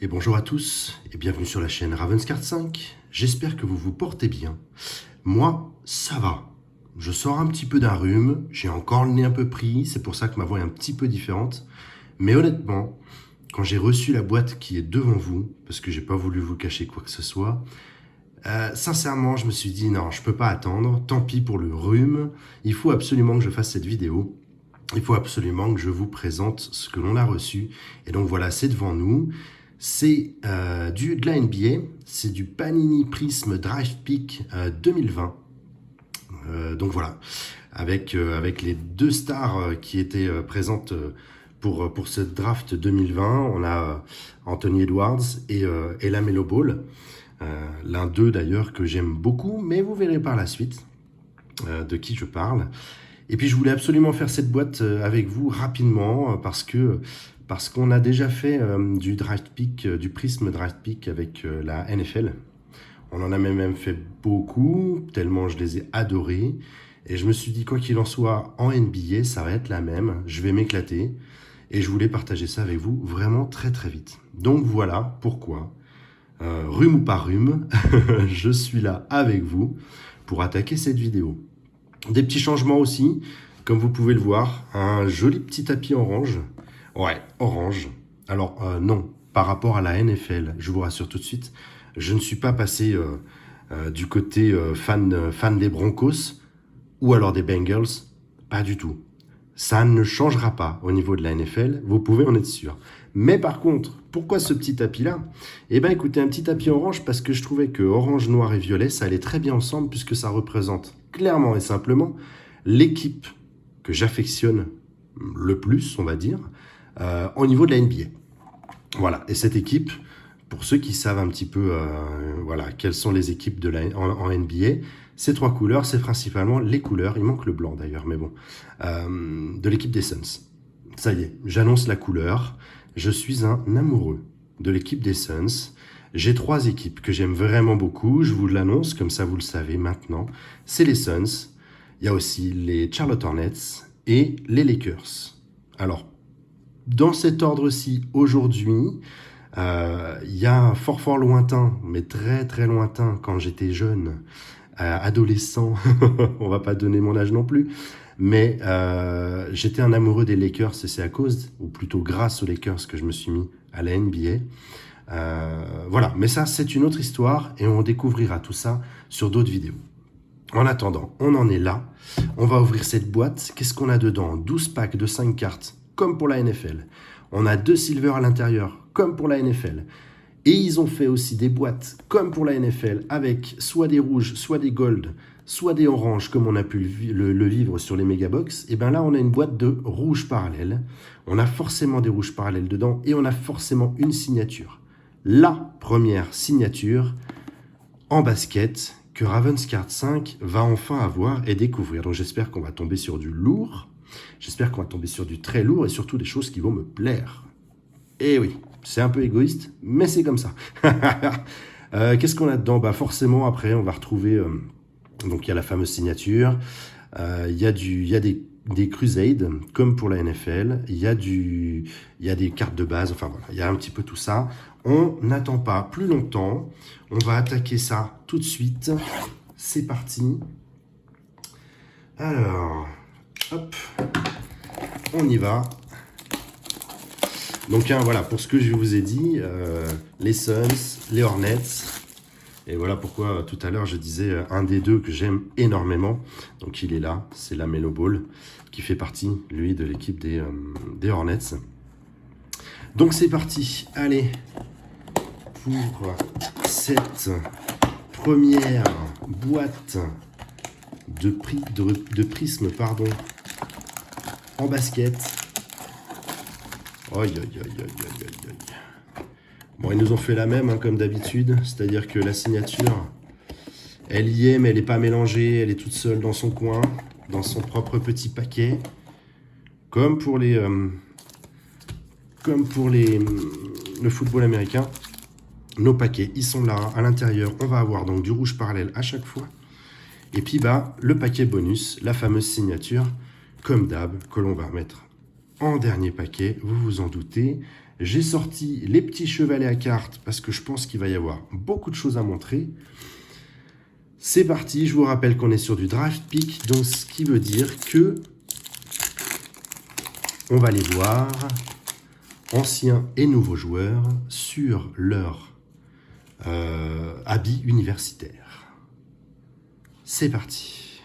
Et bonjour à tous et bienvenue sur la chaîne Ravenscard 5. J'espère que vous vous portez bien. Moi, ça va. Je sors un petit peu d'un rhume, j'ai encore le nez un peu pris, c'est pour ça que ma voix est un petit peu différente. Mais honnêtement, quand j'ai reçu la boîte qui est devant vous, parce que j'ai pas voulu vous cacher quoi que ce soit, sincèrement, je me suis dit non, je peux pas attendre, tant pis pour le rhume, il faut absolument que je fasse cette vidéo. Il faut absolument que je vous présente ce que l'on a reçu. Et donc voilà, c'est devant nous. C'est de la NBA, c'est du Panini Prism Drive Pick 2020. Donc voilà, avec les deux stars qui étaient présentes pour ce draft 2020. On a Anthony Edwards et LaMelo Ball. L'un d'eux d'ailleurs que j'aime beaucoup, mais vous verrez par la suite de qui je parle. Et puis je voulais absolument faire cette boîte avec vous rapidement parce qu'on a déjà fait du draft pick, du Prism draft pick avec la NFL. On en a même fait beaucoup, tellement je les ai adorés. Et je me suis dit, quoi qu'il en soit, en NBA, ça va être la même. Je vais m'éclater. Et je voulais partager ça avec vous vraiment très très vite. Donc voilà pourquoi, rhume ou pas rhume, je suis là avec vous pour attaquer cette vidéo. Des petits changements aussi, comme vous pouvez le voir, un joli petit tapis orange. Ouais, orange. Alors non, par rapport à la NFL, je vous rassure tout de suite, je ne suis pas passé du côté fan des Broncos ou alors des Bengals, pas du tout. Ça ne changera pas au niveau de la NFL, vous pouvez en être sûr. Mais par contre, pourquoi ce petit tapis-là? Eh bien écoutez, un petit tapis orange parce que je trouvais que orange, noir et violet, ça allait très bien ensemble puisque ça représente clairement et simplement l'équipe que j'affectionne le plus, on va dire, au niveau de la NBA. Voilà, et cette équipe, pour ceux qui savent un petit peu voilà, quelles sont les équipes en NBA, ces trois couleurs, c'est principalement les couleurs, il manque le blanc d'ailleurs, mais bon, de l'équipe des Suns. Ça y est, j'annonce la couleur, je suis un amoureux de l'équipe des Suns. J'ai trois équipes que j'aime vraiment beaucoup, je vous l'annonce, comme ça vous le savez maintenant. C'est les Suns, il y a aussi les Charlotte Hornets et les Lakers. Alors, dans cet ordre-ci, aujourd'hui, il y a un fort lointain, mais très très lointain, quand j'étais jeune, adolescent, on va pas donner mon âge non plus, mais j'étais un amoureux des Lakers et c'est à cause, ou plutôt grâce aux Lakers que je me suis mis à la NBA. Voilà, mais ça c'est une autre histoire et on découvrira tout ça sur d'autres vidéos. En attendant, on en est là, on va ouvrir cette boîte. Qu'est-ce qu'on a dedans? 12 packs de 5 cartes, comme pour la NFL. On a 2 silver à l'intérieur, comme pour la NFL. Et ils ont fait aussi des boîtes, comme pour la NFL, avec soit des rouges, soit des golds, soit des oranges, comme on a pu le vivre sur les Megabox. Et bien là, on a une boîte de rouges parallèles. On a forcément des rouges parallèles dedans et on a forcément une signature. La première signature en basket que Ravenscard 5 va enfin avoir et découvrir. Donc j'espère qu'on va tomber sur du lourd, j'espère qu'on va tomber sur du très lourd et surtout des choses qui vont me plaire. Et oui, c'est un peu égoïste, mais c'est comme ça. Qu'est-ce qu'on a dedans? Bah forcément, après, on va retrouver... donc il y a la fameuse signature, il y a des Crusades, comme pour la NFL, il y a des cartes de base, enfin voilà, il y a un petit peu tout ça. On n'attend pas plus longtemps, on va attaquer ça tout de suite. C'est parti. Alors, hop, on y va. Donc voilà, pour ce que je vous ai dit, les Suns, les Hornets, et voilà pourquoi tout à l'heure je disais un des deux que j'aime énormément. Donc il est là, c'est LaMelo Ball, qui fait partie, lui, de l'équipe des Hornets. Donc c'est parti, allez, pour cette première boîte de prisme, pardon, en basket. Aïe, aïe, aïe, aïe, aïe, aïe, aïe. Bon, ils nous ont fait la même, hein, comme d'habitude, c'est-à-dire que la signature, elle y est, mais elle n'est pas mélangée, elle est toute seule dans son coin, dans son propre petit paquet, comme pour le football américain. Nos paquets, ils sont là, à l'intérieur, on va avoir donc du rouge parallèle à chaque fois, et puis le paquet bonus, la fameuse signature, comme d'hab, que l'on va mettre en dernier paquet, vous vous en doutez, j'ai sorti les petits chevalets à cartes parce que je pense qu'il va y avoir beaucoup de choses à montrer. C'est parti, je vous rappelle qu'on est sur du draft pick, donc ce qui veut dire que on va les voir, anciens et nouveaux joueurs, sur leur habit universitaire. C'est parti.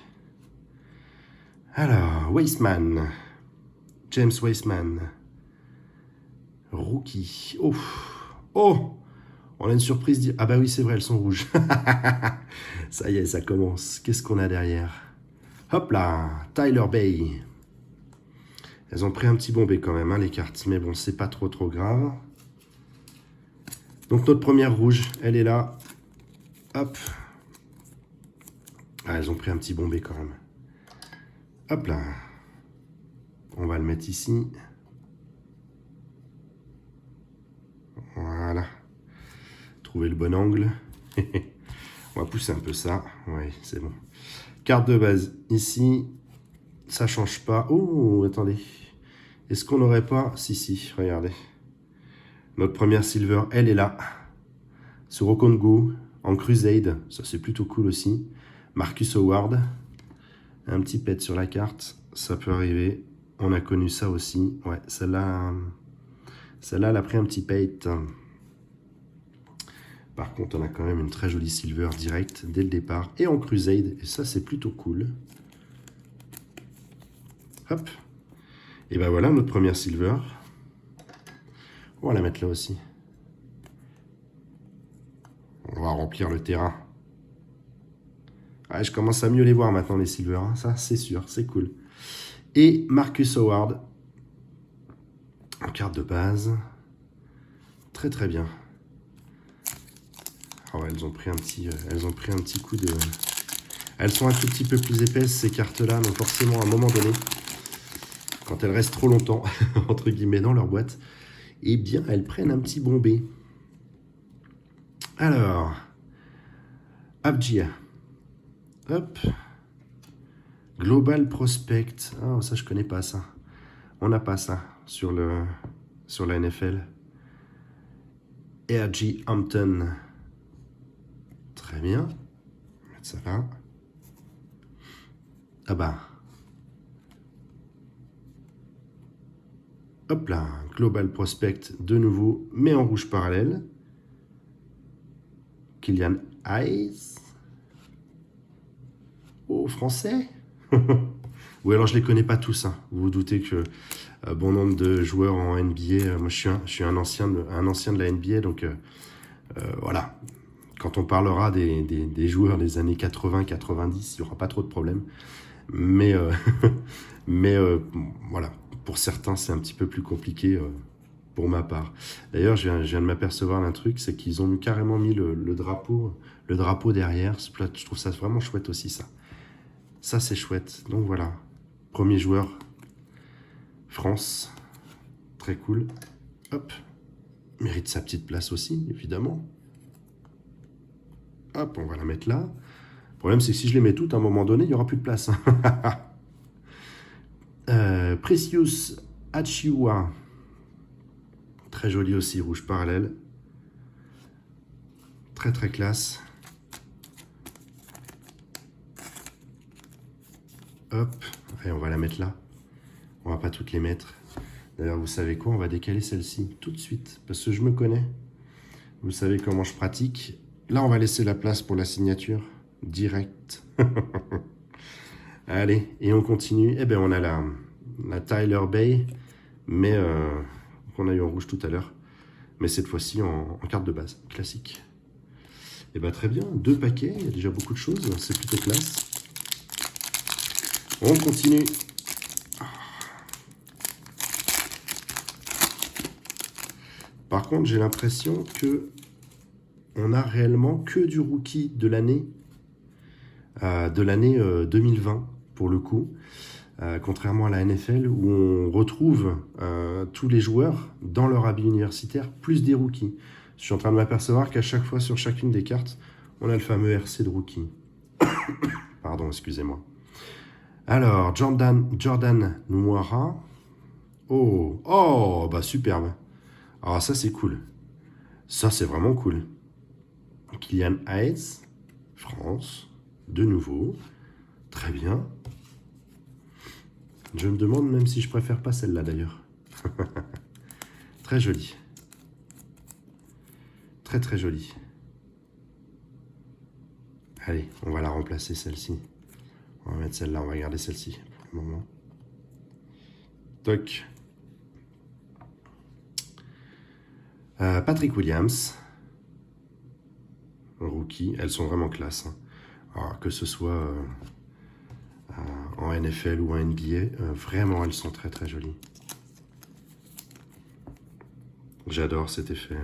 Alors, Weissman, James Weissman, rookie. Oh, oh, on a une surprise. Ah bah oui, c'est vrai, elles sont rouges. Ça y est, ça commence. Qu'est-ce qu'on a derrière? Hop là, Tyler Bay. Elles ont pris un petit bombé quand même, hein, les cartes. Mais bon, c'est pas trop grave. Donc notre première rouge, elle est là. Hop. Ah, elles ont pris un petit bombé quand même. Hop là. On va le mettre ici. Voilà. Trouver le bon angle. On va pousser un peu ça. Oui, c'est bon. Carte de base ici. Ça change pas. Oh, attendez. Est-ce qu'on n'aurait pas... Si, regardez. Notre première silver, elle est là. Sur Okongu, en Crusade. Ça, c'est plutôt cool aussi. Marcus Howard. Un petit pet sur la carte. Ça peut arriver. On a connu ça aussi. Ouais, celle-là, elle a pris un petit pet. Par contre, on a quand même une très jolie silver direct dès le départ. Et en Crusade. Et ça, c'est plutôt cool. Hop. Et ben voilà, notre première silver. On va la mettre là aussi. On va remplir le terrain. Ouais, je commence à mieux les voir maintenant, les silver. Hein. Ça, c'est sûr, c'est cool. Et Marcus Howard. En carte de base. Très bien. Oh, elles ont pris un petit coup de... Elles sont un tout petit peu plus épaisses, ces cartes-là. Donc forcément, à un moment donné, quand elles restent trop longtemps, entre guillemets, dans leur boîte, eh bien, elles prennent un petit bombé. Alors, Abjia. Hop. Global Prospect. Ah, ça, je connais pas ça. On n'a pas ça sur la NFL. R.J. Hampton. Très bien. On va mettre ça là. Ah bah. Hop là. Global Prospect de nouveau, mais en rouge parallèle. Kylian Hayes. Oh, français. Oui, alors je les connais pas tous. Hein. Vous vous doutez que bon nombre de joueurs en NBA. Moi, je suis un ancien de la NBA, donc voilà. Quand on parlera des joueurs des années 80-90, il n'y aura pas trop de problèmes. Mais, voilà, pour certains, c'est un petit peu plus compliqué pour ma part. D'ailleurs, je viens de m'apercevoir d'un truc, c'est qu'ils ont carrément mis le drapeau derrière. Je trouve ça vraiment chouette aussi, ça. Ça, c'est chouette. Donc voilà, premier joueur, France. Très cool. Hop, mérite sa petite place aussi, évidemment. Hop, on va la mettre là. Le problème, c'est que si je les mets toutes, à un moment donné, il n'y aura plus de place. Precious Achiuwa. Très joli aussi, rouge parallèle. Très classe. Hop, et on va la mettre là. On va pas toutes les mettre. D'ailleurs, vous savez quoi? On va décaler celle-ci tout de suite, parce que je me connais. Vous savez comment je pratique. Là, on va laisser la place pour la signature. Direct. Allez, et on continue. Eh bien, on a la Tyler Bay, mais qu'on a eu en rouge tout à l'heure. Mais cette fois-ci en carte de base, classique. Eh bien, très bien. 2 paquets, il y a déjà beaucoup de choses. C'est plutôt classe. On continue. Par contre, j'ai l'impression que on a réellement que du rookie de l'année 2020 pour le coup, contrairement à la NFL où on retrouve tous les joueurs dans leur habit universitaire plus des rookies. Je suis en train de m'apercevoir qu'à chaque fois sur chacune des cartes, on a le fameux RC de rookie. Pardon, excusez-moi. Alors, Jordan Nwora Oh, oh, bah superbe. Ah, ça c'est cool. Ça c'est vraiment cool. Kylian Hayes, France, de nouveau. Très bien. Je me demande même si je préfère pas celle-là d'ailleurs. Très jolie. Très très jolie. Allez, on va la remplacer celle-ci. On va mettre celle-là, on va garder celle-ci pour le moment. Toc. Patrick Williams. Rookie. Elles sont vraiment classe. Hein. Alors, que ce soit en NFL ou en NBA, vraiment elles sont très très jolies. J'adore cet effet.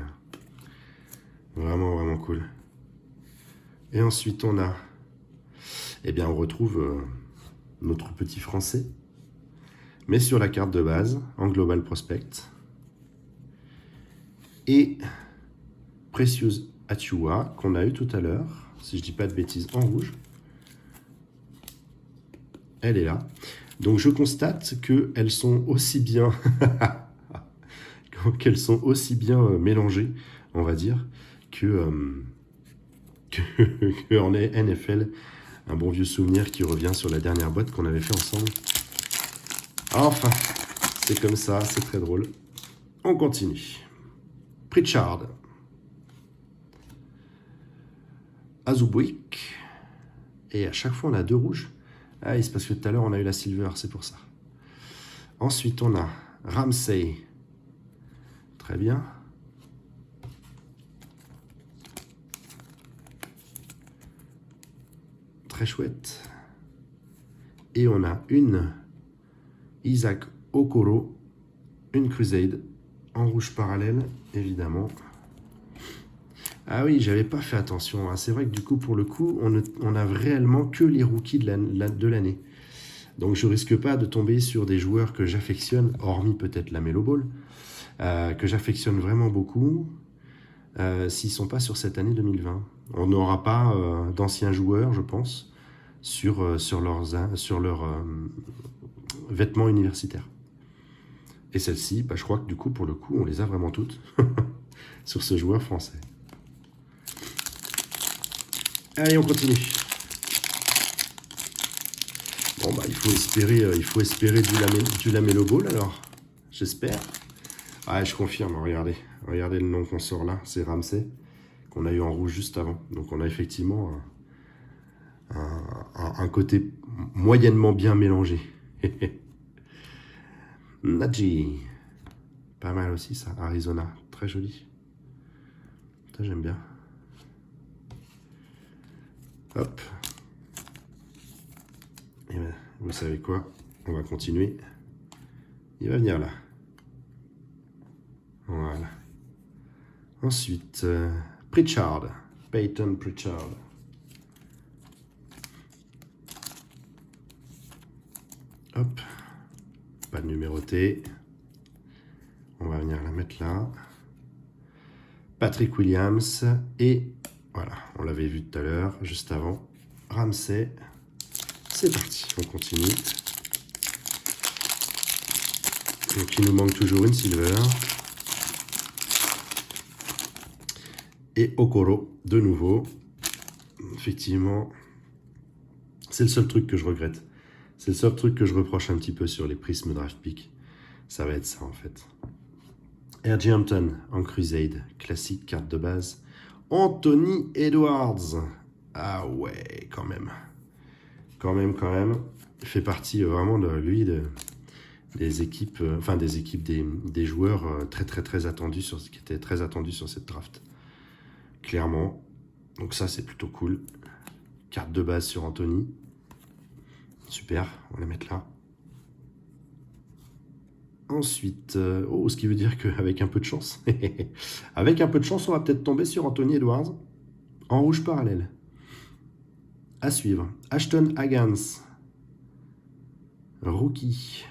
Vraiment vraiment cool. Et ensuite on a, eh bien on retrouve notre petit français, mais sur la carte de base, en Global Prospect. Et Precious Achiuwa, qu'on a eu tout à l'heure, si je dis pas de bêtises, en rouge. Elle est là. Donc je constate qu'elles sont aussi bien qu'elles sont aussi bien mélangées, on va dire, que en NFL. Un bon vieux souvenir qui revient sur la dernière boîte qu'on avait fait ensemble. Enfin, c'est comme ça, c'est très drôle. On continue. Pritchard. Azubuik. Et à chaque fois, on a deux rouges. Ah, c'est parce que tout à l'heure, on a eu la silver, c'est pour ça. Ensuite, on a Ramsey. Très bien. Très chouette. Et on a une Isaac Okoro, une Crusade, en rouge parallèle, évidemment. Ah oui, j'avais pas fait attention. Hein. C'est vrai que du coup, pour le coup, on a réellement que les rookies de l'année. Donc je risque pas de tomber sur des joueurs que j'affectionne, hormis peut-être la Melo Ball, que j'affectionne vraiment beaucoup, s'ils sont pas sur cette année 2020. On n'aura pas d'anciens joueurs, je pense, sur leurs vêtements universitaires. Et celle-ci, bah, je crois que du coup, pour le coup, on les a vraiment toutes sur ce joueur français. Allez, on continue. Bon, bah, il faut espérer du Lamelo Ball, alors. J'espère. Ah, je confirme, regardez. Regardez le nom qu'on sort là, c'est Ramsey, qu'on a eu en rouge juste avant. Donc, on a effectivement un côté moyennement bien mélangé. Najee. Pas mal aussi, ça. Arizona. Très joli. Ça, j'aime bien. Hop. Et ben, vous savez quoi? On va continuer. Il va venir là. Voilà. Ensuite, Pritchard. Peyton Pritchard. Hop. Pas de numéroté. On va venir la mettre là. Patrick Williams. Et voilà, on l'avait vu tout à l'heure, juste avant. Ramsey. C'est parti, on continue. Donc il nous manque toujours une silver. Et Okoro, de nouveau. Effectivement, c'est le seul truc que je regrette. C'est le seul truc que je reproche un petit peu sur les prismes draft pick. Ça va être ça en fait. R.J. Hampton en Crusade, classique, carte de base. Anthony Edwards. Ah ouais, quand même. Quand même. Il fait partie vraiment des équipes, des joueurs très attendus qui étaient très attendus sur cette draft. Clairement. Donc ça, c'est plutôt cool. Carte de base sur Anthony. Super, on va la mettre là. Ensuite, ce qui veut dire qu'avec un peu de chance, avec un peu de chance, on va peut-être tomber sur Anthony Edwards en rouge parallèle. À suivre, Ashton Hagans, rookie.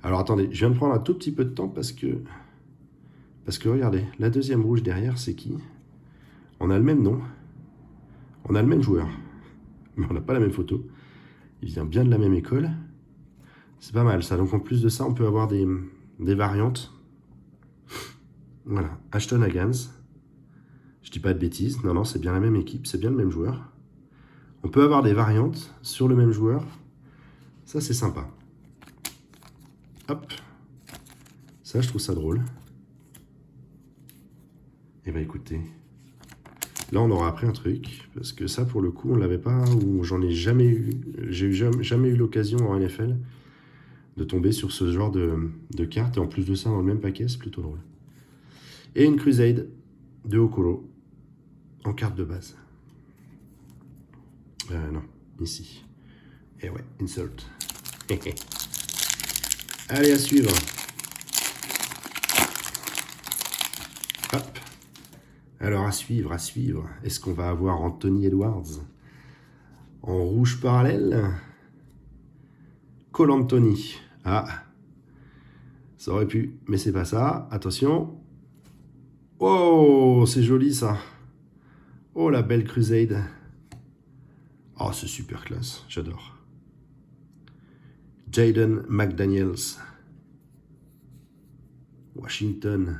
Alors attendez, je viens de prendre un tout petit peu de temps parce que regardez, la deuxième rouge derrière, c'est qui? On a le même nom, on a le même joueur, mais on n'a pas la même photo. Il vient bien de la même école. C'est pas mal ça. Donc en plus de ça, on peut avoir des variantes. Voilà, Ashton Hagans. Je dis pas de bêtises. Non, non, c'est bien la même équipe, c'est bien le même joueur. On peut avoir des variantes sur le même joueur. Ça, c'est sympa. Hop. Ça, je trouve ça drôle. Et bah écoutez, là, on aura appris un truc. Parce que ça, pour le coup, on l'avait pas, ou j'en ai jamais eu. J'ai jamais eu l'occasion en NFL de tomber sur ce genre de cartes. Et en plus de ça, dans le même paquet, c'est plutôt drôle. Et une Crusade de Okoro en carte de base. Non, ici. Et ouais, insert. Allez, à suivre. Hop. Alors, à suivre, à suivre. Est-ce qu'on va avoir Anthony Edwards en rouge parallèle? Cole Anthony. Ah, ça aurait pu, mais c'est pas ça. Attention. Oh, c'est joli ça. Oh, la belle Crusade. Oh, c'est super classe, j'adore. Jaden McDaniels. Washington.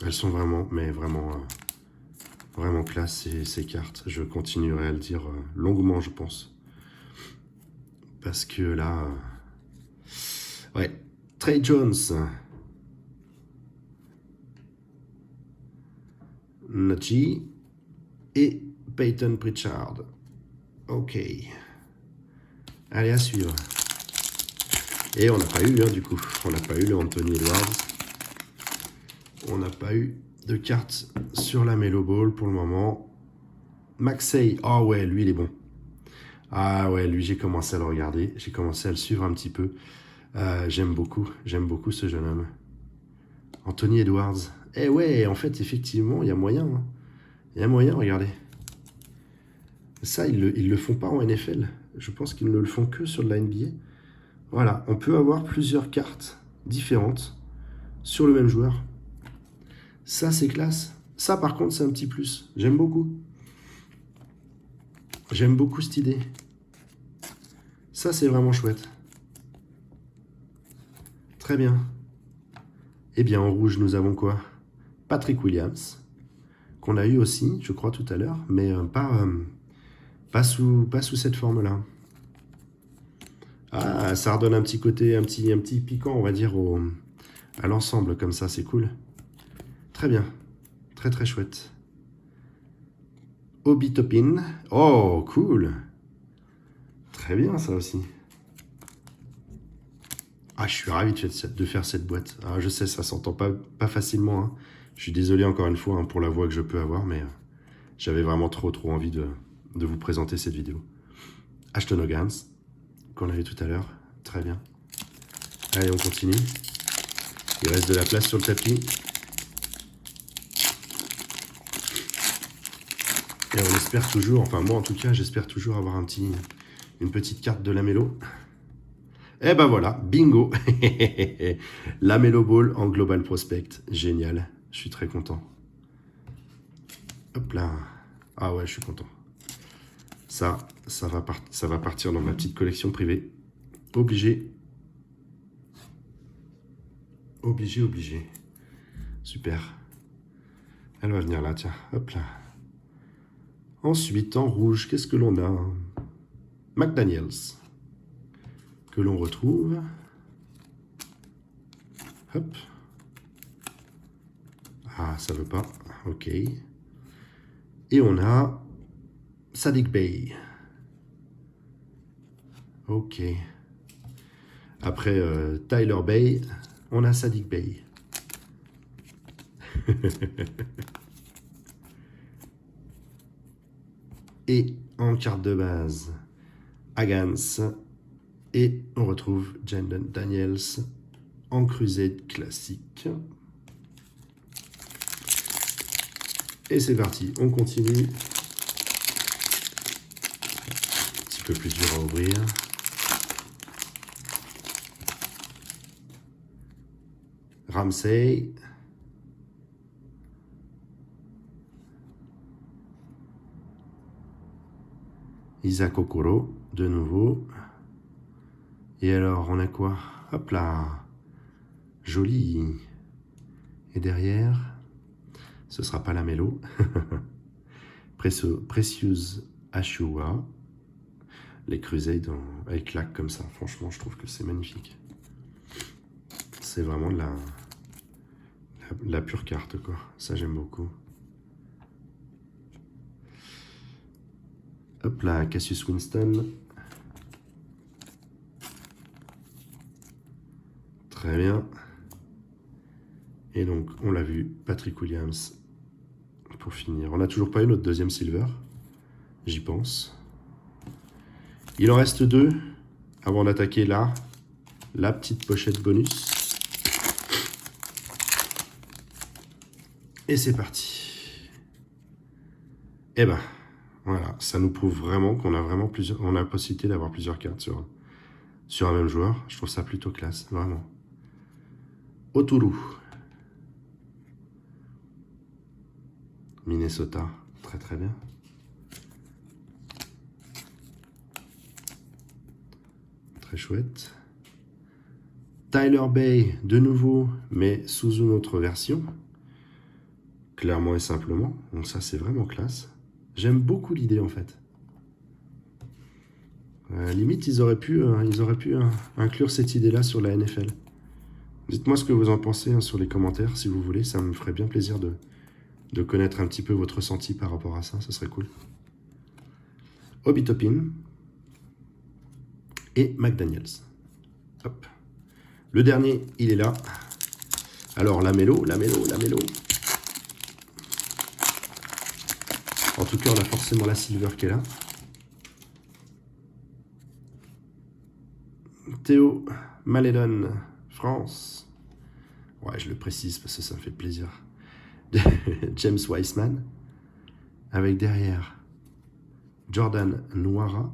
Elles sont vraiment, mais vraiment, vraiment classe ces cartes. Je continuerai à le dire longuement, je pense. Parce que là... ouais. Trey Jones. Najee. Et Peyton Pritchard. Ok. Allez, à suivre. Et on n'a pas eu, du coup. On n'a pas eu le Anthony Edwards. On n'a pas eu de carte sur la Melo Ball pour le moment. Maxey. Ah ouais, lui, il est bon. Ah ouais, lui, j'ai commencé à le regarder. J'ai commencé à le suivre un petit peu. J'aime beaucoup ce jeune homme. Anthony Edwards. Eh ouais, en fait, effectivement, il y a moyen. Hein. Il y a moyen, regardez. Ça, ils le font pas en NFL. Je pense qu'ils ne le font que sur de la NBA. Voilà, on peut avoir plusieurs cartes différentes sur le même joueur. Ça, c'est classe. Ça, par contre, c'est un petit plus. J'aime beaucoup. J'aime beaucoup cette idée. Ça, c'est vraiment chouette. Très bien. Eh bien, en rouge, nous avons quoi? Patrick Williams, qu'on a eu aussi, je crois, tout à l'heure, mais pas sous cette forme-là. Ah, ça redonne un petit côté, un petit piquant, on va dire, à l'ensemble, comme ça, c'est cool. Très bien. Très, très chouette. Obi Toppin. Oh, cool. Très bien, ça aussi. Ah, je suis ravi de faire cette boîte. Ah, je sais, ça s'entend pas facilement. Hein. Je suis désolé encore une fois pour la voix que je peux avoir, mais j'avais vraiment trop envie de vous présenter cette vidéo. Ashton Hagans, qu'on a vu tout à l'heure. Très bien. Allez, on continue. Il reste de la place sur le tapis. Et on espère toujours, enfin moi en tout cas, j'espère toujours avoir une petite carte de la Melo. Et ben voilà, bingo. La Melo Ball en Global Prospect. Génial, je suis très content. Hop là. Ah ouais, je suis content. Ça va partir dans ma petite collection privée. Obligé. Obligé. Super. Elle va venir là, tiens. Hop là. Ensuite, en rouge, qu'est-ce que l'on a? McDaniels. Que l'on retrouve. Hop. Ah, ça veut pas. Ok. Et on a Saddiq Bey. Ok. Après Tyler Bey, on a Saddiq Bey. Et en carte de base, Hagans. Et on retrouve Jaden Daniels en Crusade classique. Et c'est parti, on continue. Un petit peu plus dur à ouvrir. Ramsey. Isaac Okoro, de nouveau. Et alors, on a quoi? Hop là. Joli. Et derrière, ce sera pas la mélo. Precious Ashua. Les Crusades, elles claquent comme ça. Franchement, je trouve que c'est magnifique. C'est vraiment de la pure carte, quoi. Ça, j'aime beaucoup. Hop là, Cassius Winston. Très bien. Et donc, on l'a vu, Patrick Williams pour finir. On n'a toujours pas eu notre deuxième silver. J'y pense. Il en reste 2 avant d'attaquer là, la petite pochette bonus. Et c'est parti. Et ben, voilà, ça nous prouve vraiment qu'on a vraiment on a la possibilité d'avoir plusieurs cartes sur un même joueur. Je trouve ça plutôt classe, vraiment. Oturu. Minnesota, très très bien. Très chouette. Tyler Bay, de nouveau, mais sous une autre version. Clairement et simplement. Donc ça, c'est vraiment classe. J'aime beaucoup l'idée, en fait. Limite, ils auraient pu inclure cette idée-là sur la NFL. Dites-moi ce que vous en pensez sur les commentaires, si vous voulez. Ça me ferait bien plaisir de connaître un petit peu votre ressenti par rapport à ça. Ça serait cool. Obi Toppin et McDaniels. Hop. Le dernier, il est là. Alors, la mélo. En tout cas, on a forcément la silver qui est là. Théo Maledon, France. Ouais, je le précise parce que ça me fait plaisir. James Wiseman. Avec derrière Jordan Noira.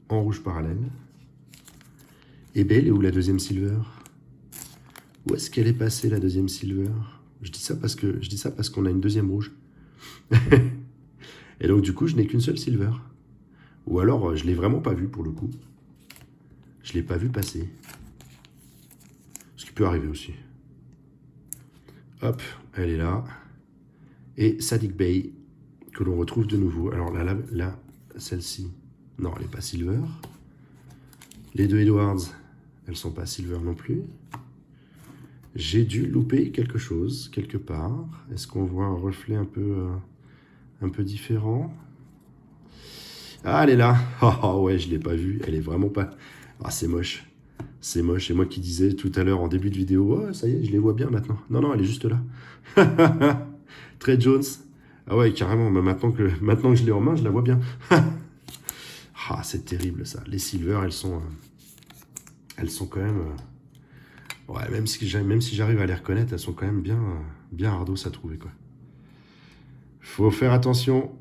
En rouge parallèle. Et Belle, est où la deuxième silver? Où est-ce qu'elle est passée, la deuxième silver? Je dis ça parce qu'on a une deuxième rouge. Et donc, du coup, je n'ai qu'une seule silver. Ou alors, je ne l'ai vraiment pas vue, pour le coup. Je ne l'ai pas vue passer. Ce qui peut arriver aussi. Hop, elle est là. Et Sadiq Bey, que l'on retrouve de nouveau. Alors là celle-ci, non, elle n'est pas silver. Les deux Edwards, elles sont pas silver non plus. J'ai dû louper quelque chose, quelque part. Est-ce qu'on voit un reflet un peu différent? Ah, elle est là. Oh ouais, je ne l'ai pas vue. Elle est vraiment pas... Ah, c'est moche. C'est moche. C'est moi qui disais tout à l'heure en début de vidéo, oh, ça y est, je les vois bien maintenant. Non, non, elle est juste là. Trey Jones. Ah ouais, carrément. Mais maintenant que je l'ai en main, je la vois bien. Ah, c'est terrible ça. Les silver, elles sont quand même... ouais, même si j'arrive à les reconnaître, elles sont quand même bien ardos à trouver, quoi. Faut faire attention.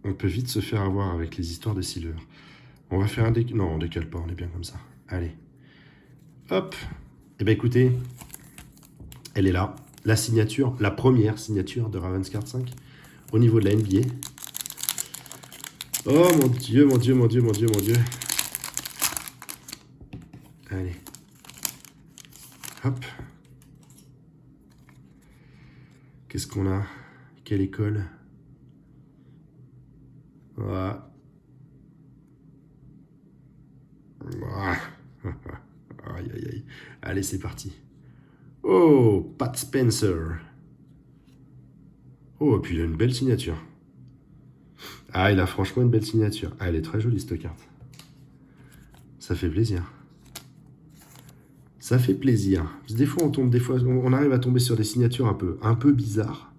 On peut vite se faire avoir avec les histoires de silver. On va faire un décal... Non, on décale pas, on est bien comme ça. Allez. Hop. Eh bien, écoutez, elle est là. La signature, la première signature de Ravenscard 5 au niveau de la NBA. Oh mon Dieu, mon Dieu, mon Dieu, mon Dieu, mon Dieu. Allez. Hop. Qu'est-ce qu'on a? Quelle école? Voilà. Aïe, aïe, aïe. Allez, c'est parti. Oh, Pat Spencer. Oh, et puis il a une belle signature. Ah, il a franchement une belle signature. Ah, elle est très jolie, cette carte. Ça fait plaisir. Ça fait plaisir. Parce que on arrive à tomber sur des signatures un peu bizarres.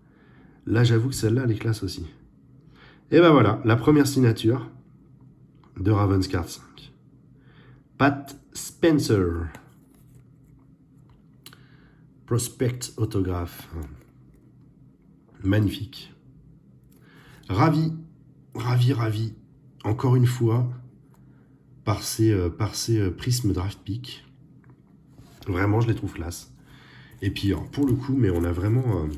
Là, j'avoue que celle-là, elle est classe aussi. Et ben voilà, la première signature de Ravenscard 5. Pat Spencer. Prospect autographe. Magnifique. Ravi, encore une fois, par ces prismes draft pick. Vraiment, je les trouve classe. Et puis, alors, pour le coup, mais on a vraiment...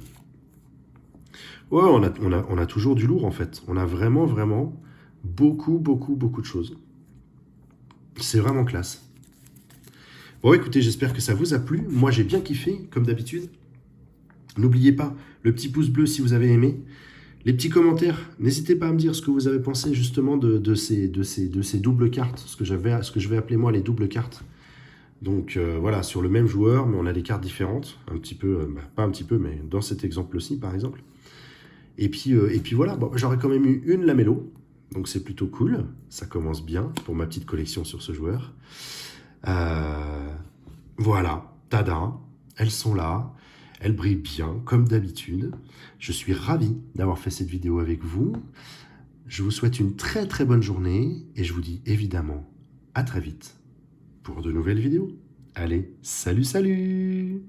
ouais, on a toujours du lourd, en fait. On a vraiment beaucoup, beaucoup, beaucoup de choses. C'est vraiment classe. Bon, écoutez, j'espère que ça vous a plu. Moi, j'ai bien kiffé, comme d'habitude. N'oubliez pas le petit pouce bleu si vous avez aimé. Les petits commentaires, n'hésitez pas à me dire ce que vous avez pensé justement de ces doubles cartes, ce que je vais appeler moi les doubles cartes. Donc voilà, sur le même joueur, mais on a des cartes différentes, un petit peu, pas un petit peu, mais dans cet exemple-ci par exemple. Et puis voilà, bon, j'aurais quand même eu une Lamelo, donc c'est plutôt cool, ça commence bien pour ma petite collection sur ce joueur. Voilà, tada, elles sont là. Elle brille bien, comme d'habitude. Je suis ravi d'avoir fait cette vidéo avec vous. Je vous souhaite une très très bonne journée et je vous dis évidemment à très vite pour de nouvelles vidéos. Allez, salut salut!